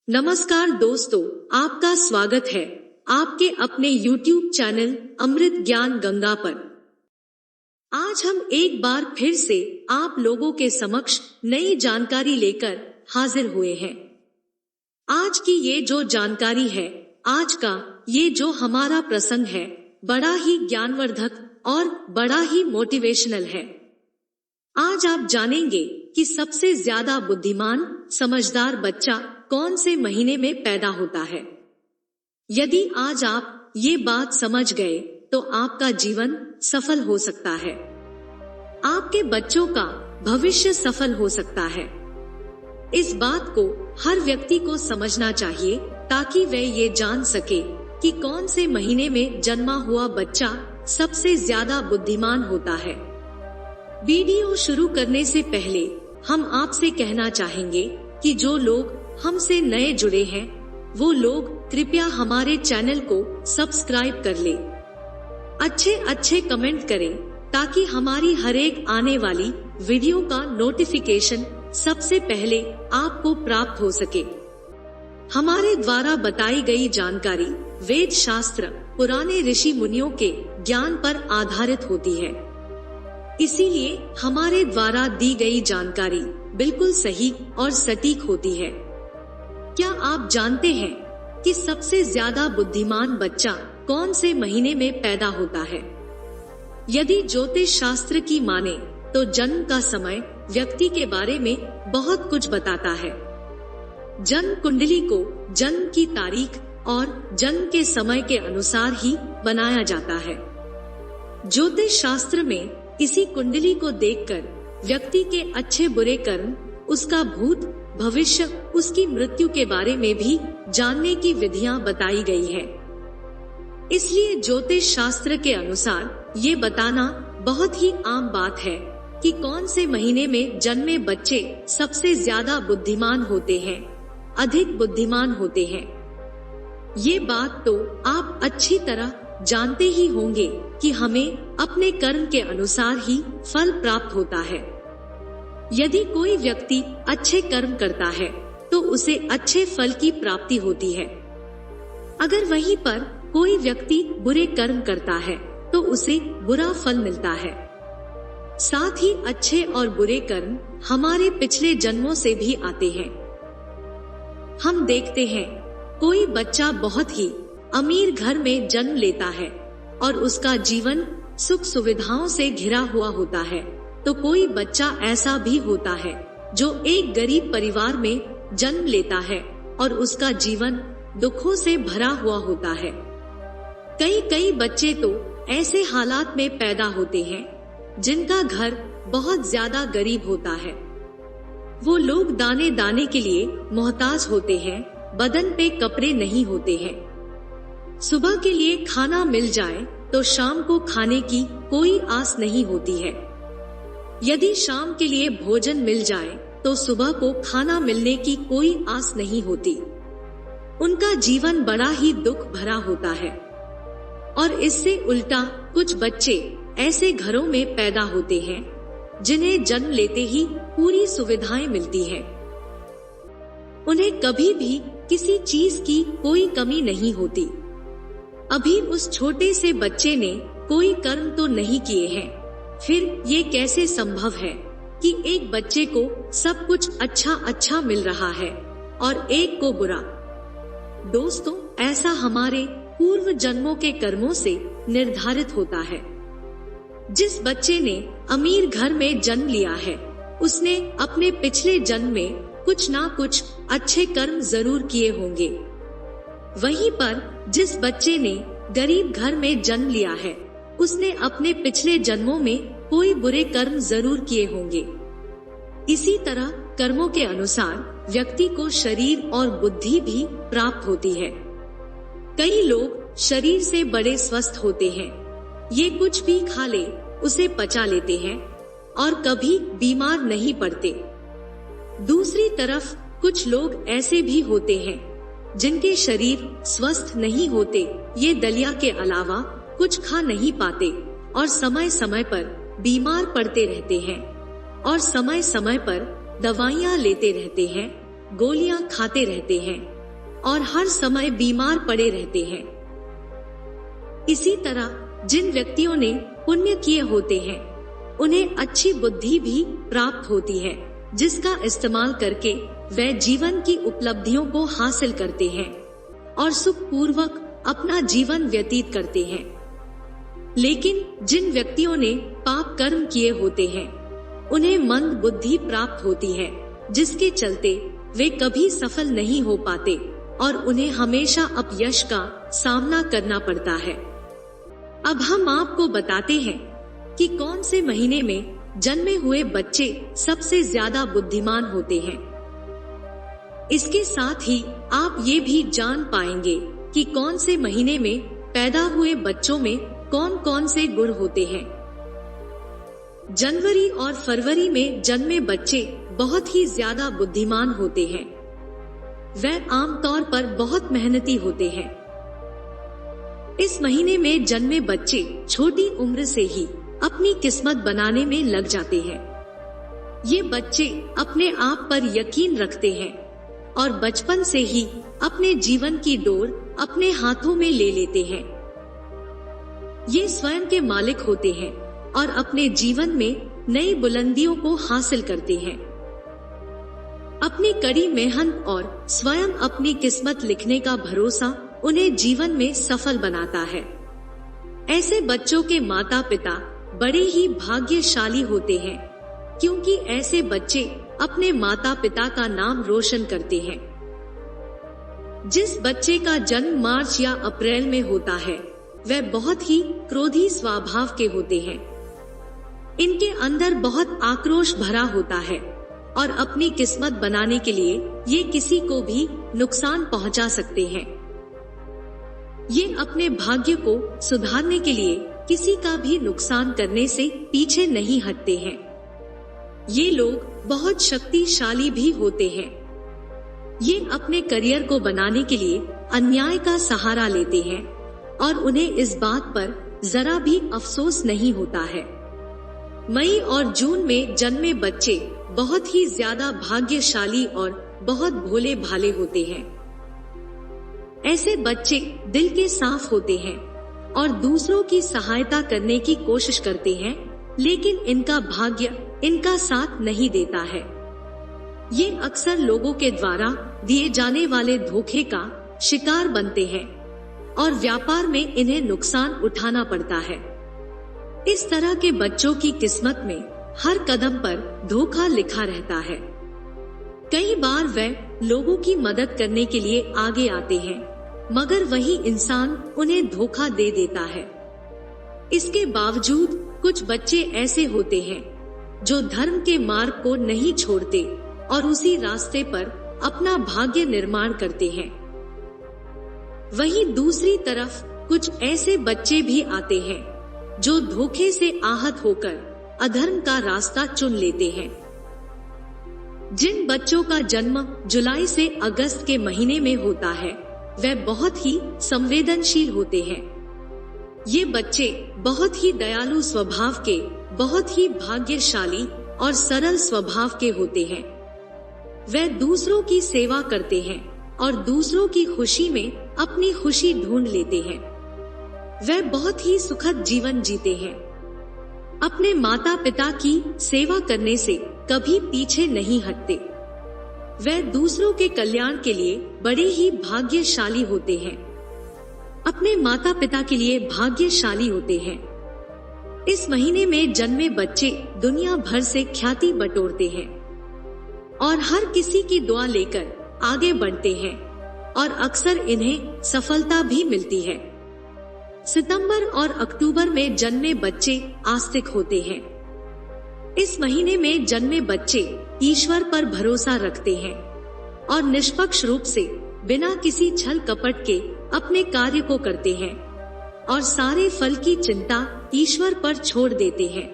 नमस्कार दोस्तों, आपका स्वागत है आपके अपने YouTube चैनल अमृत ज्ञान गंगा पर। आज हम एक बार फिर से आप लोगों के समक्ष नई जानकारी लेकर हाजिर हुए हैं। आज की ये जो जानकारी है, आज का ये जो हमारा प्रसंग है, बड़ा ही ज्ञानवर्धक और बड़ा ही मोटिवेशनल है। आज आप जानेंगे कि सबसे ज्यादा बुद्धिमान समझदार बच्चा कौन से महीने में पैदा होता है। यदि आज आप ये बात समझ गए तो आपका जीवन सफल हो सकता है, आपके बच्चों का भविष्य सफल हो सकता है। इस बात को हर व्यक्ति को समझना चाहिए ताकि वह ये जान सके कि कौन से महीने में जन्मा हुआ बच्चा सबसे ज्यादा बुद्धिमान होता है। वीडियो शुरू करने से पहले हम आपसे कहना चाहेंगे कि जो लोग हमसे नए जुड़े हैं वो लोग कृपया हमारे चैनल को सब्सक्राइब कर ले, अच्छे कमेंट करें ताकि हमारी हर एक आने वाली वीडियो का नोटिफिकेशन सबसे पहले आपको प्राप्त हो सके। हमारे द्वारा बताई गई जानकारी वेद शास्त्र, पुराने ऋषि मुनियों के ज्ञान पर आधारित होती है, इसीलिए हमारे द्वारा दी गई जानकारी बिल्कुल सही और सटीक होती है। क्या आप जानते हैं कि सबसे ज्यादा बुद्धिमान बच्चा कौन से महीने में पैदा होता है? यदि ज्योतिष शास्त्र की माने तो जन्म का समय व्यक्ति के बारे में बहुत कुछ बताता है। जन्म कुंडली को जन्म की तारीख और जन्म के समय के अनुसार ही बनाया जाता है। ज्योतिष शास्त्र में इसी कुंडली को देखकर व्यक्ति के अच्छे बुरे कर्म, उसका भूत भविष्य, उसकी मृत्यु के बारे में भी जानने की विधियां बताई गई है। इसलिए ज्योतिष शास्त्र के अनुसार ये बताना बहुत ही आम बात है कि कौन से महीने में जन्मे बच्चे सबसे ज्यादा बुद्धिमान होते हैं, अधिक बुद्धिमान होते हैं। ये बात तो आप अच्छी तरह जानते ही होंगे कि हमें अपने कर्म के अनुसार ही फल प्राप्त होता है। यदि कोई व्यक्ति अच्छे कर्म करता है तो उसे अच्छे फल की प्राप्ति होती है। अगर वहीं पर कोई व्यक्ति बुरे कर्म करता है तो उसे बुरा फल मिलता है। साथ ही अच्छे और बुरे कर्म हमारे पिछले जन्मों से भी आते हैं। हम देखते हैं कोई बच्चा बहुत ही अमीर घर में जन्म लेता है और उसका जीवन सुख सुविधाओं से घिरा हुआ होता है, तो कोई बच्चा ऐसा भी होता है जो एक गरीब परिवार में जन्म लेता है और उसका जीवन दुखों से भरा हुआ होता है। कई बच्चे तो ऐसे हालात में पैदा होते हैं जिनका घर बहुत ज्यादा गरीब होता है। वो लोग दाने दाने के लिए मोहताज होते हैं, बदन पे कपड़े नहीं होते हैं। सुबह के लिए खाना मिल जाए तो शाम को खाने की कोई आस नहीं होती है। यदि शाम के लिए भोजन मिल जाए तो सुबह को खाना मिलने की कोई आस नहीं होती। उनका जीवन बड़ा ही दुख भरा होता है। और इससे उल्टा कुछ बच्चे ऐसे घरों में पैदा होते हैं जिन्हें जन्म लेते ही पूरी सुविधाएं मिलती हैं। उन्हें कभी भी किसी चीज की कोई कमी नहीं होती। अभी उस छोटे से बच्चे ने कोई कर्म तो नहीं किए हैं, फिर ये कैसे संभव है कि एक बच्चे को सब कुछ अच्छा मिल रहा है और एक को बुरा? दोस्तों, ऐसा हमारे पूर्व जन्मों के कर्मों से निर्धारित होता है। जिस बच्चे ने अमीर घर में जन्म लिया है, उसने अपने पिछले जन्म में कुछ ना कुछ अच्छे कर्म जरूर किए होंगे। वहीं पर जिस बच्चे ने गरीब घर में जन्म लिया है, उसने अपने पिछले जन्मों में कोई बुरे कर्म जरूर किए होंगे। इसी तरह कर्मों के अनुसार व्यक्ति को शरीर और बुद्धि भी प्राप्त होती है। कई लोग शरीर से बड़े स्वस्थ होते हैं, ये कुछ भी खा ले उसे पचा लेते हैं और कभी बीमार नहीं पड़ते। दूसरी तरफ कुछ लोग ऐसे भी होते हैं जिनके शरीर स्वस्थ नहीं होते, ये दलिया के अलावा कुछ खा नहीं पाते और समय समय पर बीमार पड़ते रहते हैं और समय समय पर दवाइयाँ लेते रहते हैं, गोलियां खाते रहते हैं, और हर समय बीमार पड़े रहते हैं। इसी तरह जिन व्यक्तियों ने पुण्य किए होते हैं उन्हें अच्छी बुद्धि भी प्राप्त होती है, जिसका इस्तेमाल करके वे जीवन की उपलब्धियों को हासिल करते हैं और सुखपूर्वक अपना जीवन व्यतीत करते हैं। लेकिन जिन व्यक्तियों ने पाप कर्म किए होते हैं उन्हें मंद बुद्धि प्राप्त होती है, जिसके चलते वे कभी सफल नहीं हो पाते और उन्हें हमेशा अपयश का सामना करना पड़ता है। अब हम आपको बताते हैं कि कौन से महीने में जन्मे हुए बच्चे सबसे ज्यादा बुद्धिमान होते हैं। इसके साथ ही आप ये भी जान पाएंगे कि कौन से महीने में पैदा हुए बच्चों में कौन कौन से गुण होते हैं। जनवरी और फरवरी में जन्मे बच्चे बहुत ही ज्यादा बुद्धिमान होते हैं। वे आमतौर पर बहुत मेहनती होते हैं। इस महीने में जन्मे बच्चे छोटी उम्र से ही अपनी किस्मत बनाने में लग जाते हैं। ये बच्चे अपने आप पर यकीन रखते हैं और बचपन से ही अपने जीवन की डोर अपने हाथों में ले लेते हैं। ये स्वयं के मालिक होते हैं और अपने जीवन में नई बुलंदियों को हासिल करते हैं। अपनी कड़ी मेहनत और स्वयं अपनी किस्मत लिखने का भरोसा उन्हें जीवन में सफल बनाता है। ऐसे बच्चों के माता पिता बड़े ही भाग्यशाली होते हैं, क्योंकि ऐसे बच्चे अपने माता पिता का नाम रोशन करते हैं। जिस बच्चे का जन्म मार्च या अप्रैल में होता है वह बहुत ही क्रोधी स्वभाव के होते हैं। इनके अंदर बहुत आक्रोश भरा होता है और अपनी किस्मत बनाने के लिए ये किसी को भी नुकसान पहुंचा सकते हैं। ये अपने भाग्य को सुधारने के लिए किसी का भी नुकसान करने से पीछे नहीं हटते हैं। ये लोग बहुत शक्तिशाली भी होते हैं। ये अपने करियर को बनाने के लिए अन्याय का सहारा लेते हैं और उन्हें इस बात पर जरा भी अफसोस नहीं होता है। मई और जून में जन्मे बच्चे बहुत ही ज्यादा भाग्यशाली और बहुत भोले भाले होते हैं। ऐसे बच्चे दिल के साफ होते हैं और दूसरों की सहायता करने की कोशिश करते हैं, लेकिन इनका भाग्य इनका साथ नहीं देता है। ये अक्सर लोगों के द्वारा दिए जाने वाले धोखे का शिकार बनते हैं और व्यापार में इन्हें नुकसान उठाना पड़ता है। इस तरह के बच्चों की किस्मत में हर कदम पर धोखा लिखा रहता है। कई बार वे लोगों की मदद करने के लिए आगे आते हैं, मगर वही इंसान उन्हें धोखा दे देता है। इसके बावजूद कुछ बच्चे ऐसे होते हैं जो धर्म के मार्ग को नहीं छोड़ते और उसी रास्ते पर अपना भाग्य निर्माण करते हैं। वहीं दूसरी तरफ कुछ ऐसे बच्चे भी आते हैं जो धोखे से आहत होकर अधर्म का रास्ता चुन लेते हैं। जिन बच्चों का जन्म जुलाई से अगस्त के महीने में होता है वे बहुत ही संवेदनशील होते हैं। ये बच्चे बहुत ही दयालु स्वभाव के, बहुत ही भाग्यशाली और सरल स्वभाव के होते हैं। वे दूसरों की सेवा करते हैं और दूसरों की खुशी में अपनी खुशी ढूंढ लेते हैं। वे बहुत ही सुखद जीवन जीते हैं। अपने माता पिता की सेवा करने से कभी पीछे नहीं हटते। वे दूसरों के कल्याण के लिए बड़े ही भाग्यशाली होते हैं। अपने माता पिता के लिए भाग्यशाली होते हैं। इस महीने में जन्मे बच्चे दुनिया भर से ख्याति बटोरते हैं और हर किसी की दुआ लेकर आगे बढ़ते हैं और अक्सर इन्हें सफलता भी मिलती है। सितंबर और अक्टूबर में जन्मे बच्चे आस्तिक होते हैं। इस महीने में जन्मे बच्चे ईश्वर पर भरोसा रखते हैं और निष्पक्ष रूप से बिना किसी छल कपट के अपने कार्य को करते हैं और सारे फल की चिंता ईश्वर पर छोड़ देते हैं।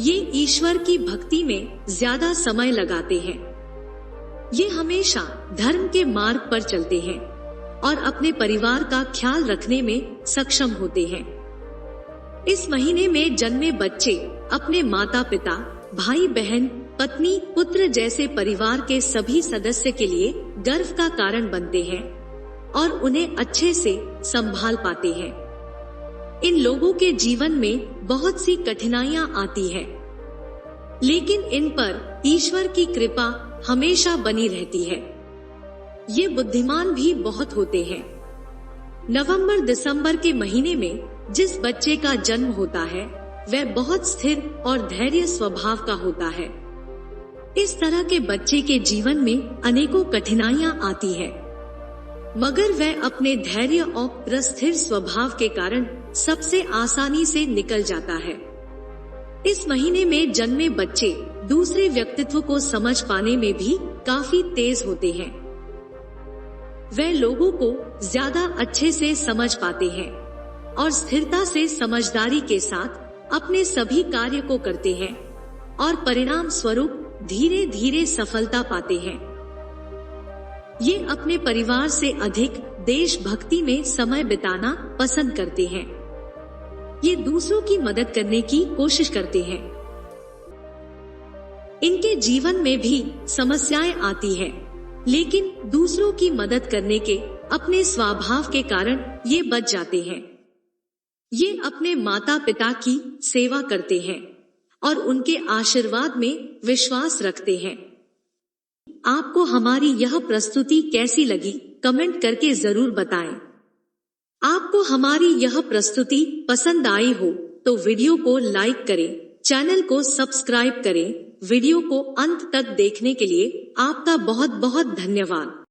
ये ईश्वर की भक्ति में ज्यादा समय लगाते हैं। ये हमेशा धर्म के मार्ग पर चलते हैं और अपने परिवार का ख्याल रखने में सक्षम होते हैं। इस महीने में जन्मे बच्चे अपने माता पिता, भाई बहन पत्नी, पुत्र जैसे परिवार के सभी सदस्य के लिए गर्व का कारण बनते हैं और उन्हें अच्छे से संभाल पाते हैं। इन लोगों के जीवन में बहुत सी कठिनाइयां आती है, लेकिन इन पर ईश्वर की कृपा हमेशा बनी रहती है। ये बुद्धिमान भी बहुत होते हैं। नवंबर दिसंबर के महीने में जिस बच्चे का जन्म होता है वह बहुत स्थिर और धैर्य स्वभाव का होता है। इस तरह के बच्चे के जीवन में अनेकों कठिनाइयां आती है, मगर वह अपने धैर्य और स्थिर स्वभाव के कारण सबसे आसानी से निकल जाता है। इस महीने में जन्मे बच्चे दूसरे व्यक्तित्व को समझ पाने में भी काफी तेज होते हैं। वे लोगों को ज्यादा अच्छे से समझ पाते हैं और स्थिरता से समझदारी के साथ अपने सभी कार्य को करते हैं और परिणाम स्वरूप धीरे धीरे सफलता पाते हैं। ये अपने परिवार से अधिक देशभक्ति में समय बिताना पसंद करते हैं। ये दूसरों की मदद करने की कोशिश करते हैं। इनके जीवन में भी समस्याएं आती हैं, लेकिन दूसरों की मदद करने के अपने स्वभाव के कारण ये बच जाते हैं। ये अपने माता पिता की सेवा करते हैं और उनके आशीर्वाद में विश्वास रखते हैं। आपको हमारी यह प्रस्तुति कैसी लगी कमेंट करके जरूर बताएं। आपको हमारी यह प्रस्तुति पसंद आई हो तो वीडियो को लाइक करें, चैनल को सब्सक्राइब करें। वीडियो को अंत तक देखने के लिए आपका बहुत बहुत धन्यवाद।